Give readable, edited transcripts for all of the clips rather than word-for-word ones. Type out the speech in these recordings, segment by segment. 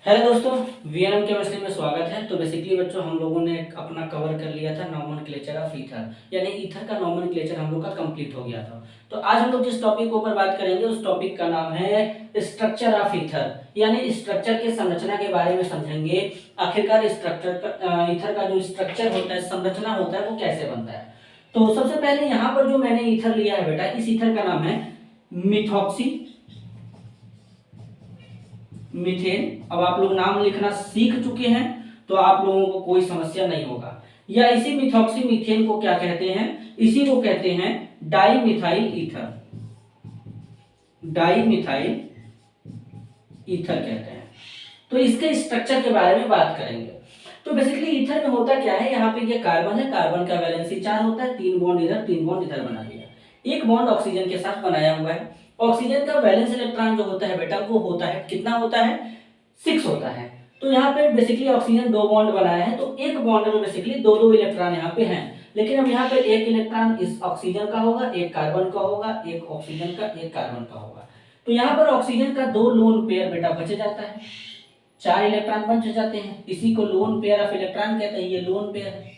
Hello दोस्तों, VNM chemistry में स्वागत है। तो बेसिकली बच्चों, हम लोगों ने अपना कवर कर लिया था नॉमेनक्लेचर ऑफ ईथर, यानी ईथर का नॉमेनक्लेचर हम लोग का कंप्लीट हो गया था। तो आज हम लोग जिस टॉपिक के ऊपर बात करेंगे उस टॉपिक का नाम है स्ट्रक्चर ऑफ ईथर, यानी स्ट्रक्चर के संरचना के बारे में समझेंगे। आखिरकार स्ट्रक्चर का ईथर का जो स्ट्रक्चर होता है, संरचना होता है, वो कैसे बनता है। तो सबसे पहले यहाँ पर जो मैंने ईथर लिया है बेटा, इस ईथर का नाम है मिथॉक्सी मीथेन। अब आप लोग नाम लिखना सीख चुके हैं तो आप लोगों को कोई समस्या नहीं होगा। या इसी मिथॉक्सी मीथेन को क्या कहते हैं, इसी को कहते हैं di methyl ether. Di methyl ether कहते हैं। तो इसके स्ट्रक्चर के बारे में बात करेंगे। तो बेसिकली ईथर में होता क्या है, यहाँ पे ये कार्बन है, कार्बन का वैलेंसी 4 होता है, 3 बॉन्ड इधर 3 बॉन्ड इधर बना दिया। एक बॉन्ड ऑक्सीजन के साथ बनाया हुआ है। ऑक्सीजन का वैलेंस इलेक्ट्रॉन जो होता है बेटा, वो होता है कितना होता है, 6 होता है। तो यहाँ पे बेसिकली ऑक्सीजन 2 बॉन्ड बनाया है, तो एक बॉन्ड में बेसिकली 2-2 इलेक्ट्रॉन यहाँ पे हैं। लेकिन अब यहाँ पे एक इलेक्ट्रॉन इस ऑक्सीजन का होगा, एक कार्बन का होगा, एक ऑक्सीजन का, एक कार्बन का होगा। तो यहाँ पर ऑक्सीजन का 2 लोन पेयर बेटा बच जाता है, 4 इलेक्ट्रॉन बच जाते हैं। इसी को लोन पेयर ऑफ इलेक्ट्रॉन कहते हैं। ये लोन पेयर है,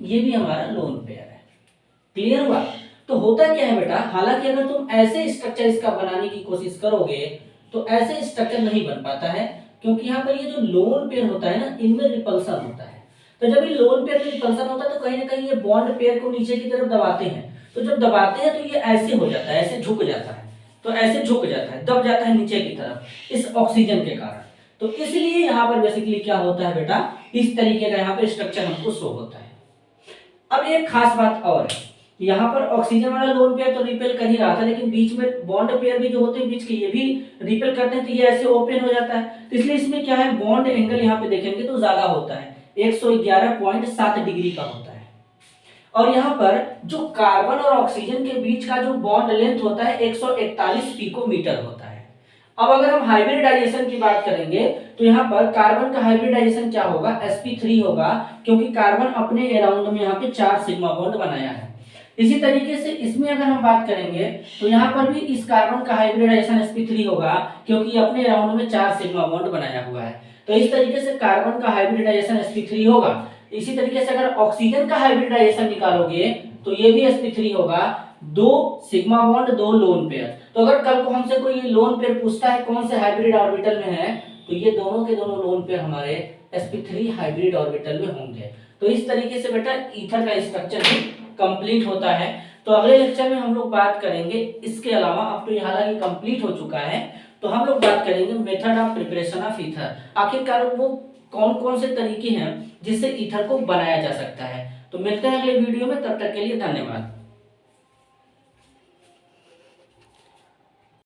ये भी हमारा लोन पेयर है। क्लियर हुआ। तो होता क्या है बेटा, हालांकि अगर तुम ऐसे स्ट्रक्चर इसका बनाने की कोशिश करोगे तो ऐसे स्ट्रक्चर नहीं बन पाता है, क्योंकि यहाँ पर ये जो लोन पेयर होता है ना, इनमें रिपल्सन होता है। तो जब ये लोन पेयर में रिपल्सन होता है तो कहीं ना कहीं ये बॉन्ड पेयर को नीचे की तरफ दबाते हैं। तो जब दबाते हैं तो ये ऐसे हो जाता है, ऐसे झुक जाता है। तो ऐसे झुक जाता है, दब जाता है नीचे की तरफ इस ऑक्सीजन के कारण। तो इसलिए यहाँ पर बेसिकली क्या होता है बेटा, इस तरीके का यहाँ पे स्ट्रक्चर हमको शो होता है। अब एक खास बात और है, यहाँ पर ऑक्सीजन वाला लोन पेयर तो रिपेल कर ही रहा था, लेकिन बीच में बॉन्ड पेयर भी जो होते हैं बीच के, ये भी रिपेल करते हैं। तो ये ऐसे ओपन हो जाता है। तो इसलिए इसमें क्या है, बॉन्ड एंगल यहाँ पे देखेंगे तो ज्यादा होता है, 111.7 डिग्री का होता है। और यहाँ पर जो कार्बन और ऑक्सीजन के बीच का जो बॉन्ड लेंथ होता है 141 पिकोमीटर होता है। अब अगर हम हाइब्रिडाइजेशन की बात करेंगे तो यहाँ पर कार्बन का हाइब्रिडाइजेशन क्या होगा, sp3 होगा, क्योंकि कार्बन अपने अराउंड में यहाँ पे 4 सिग्मा बॉन्ड बनाया है। इसी तरीके से इसमें अगर हम बात करेंगे तो यहाँ पर भी इस कार्बन का हाइब्रिडाइजेशन sp3 होगा, क्योंकि अपने अराउंड में 4 सिग्मा बॉन्ड बनाया हुआ है। तो इस तरीके से कार्बन का हाइब्रिडाइजेशन sp3 होगा। इसी तरीके से अगर ऑक्सीजन का हाइब्रिडाइजेशन निकालोगे तो ये भी sp3 होगा, 2 सिग्मा बॉन्ड 2 लोन पेयर। तो अगर कल को हमसे कोई लोन पेयर पूछता है कौन से हाइब्रिड ऑर्बिटल में है, तो ये दोनों के दोनों लोन पेयर हमारे sp3 हाइब्रिड ऑर्बिटल में होंगे। तो इस तरीके से बेटा ईथर का स्ट्रक्चर भी कंप्लीट होता है। तो अगले लेक्चर में हम लोग बात करेंगे इसके अलावा, अब तो ये हालांकि कंप्लीट हो चुका है, तो हम लोग बात करेंगे method of preparation of ether. आखिरकार वो कौन कौन से तरीके हैं जिससे ईथर को बनाया जा सकता है। तो मिलते हैं अगले वीडियो में, तब तक के लिए धन्यवाद।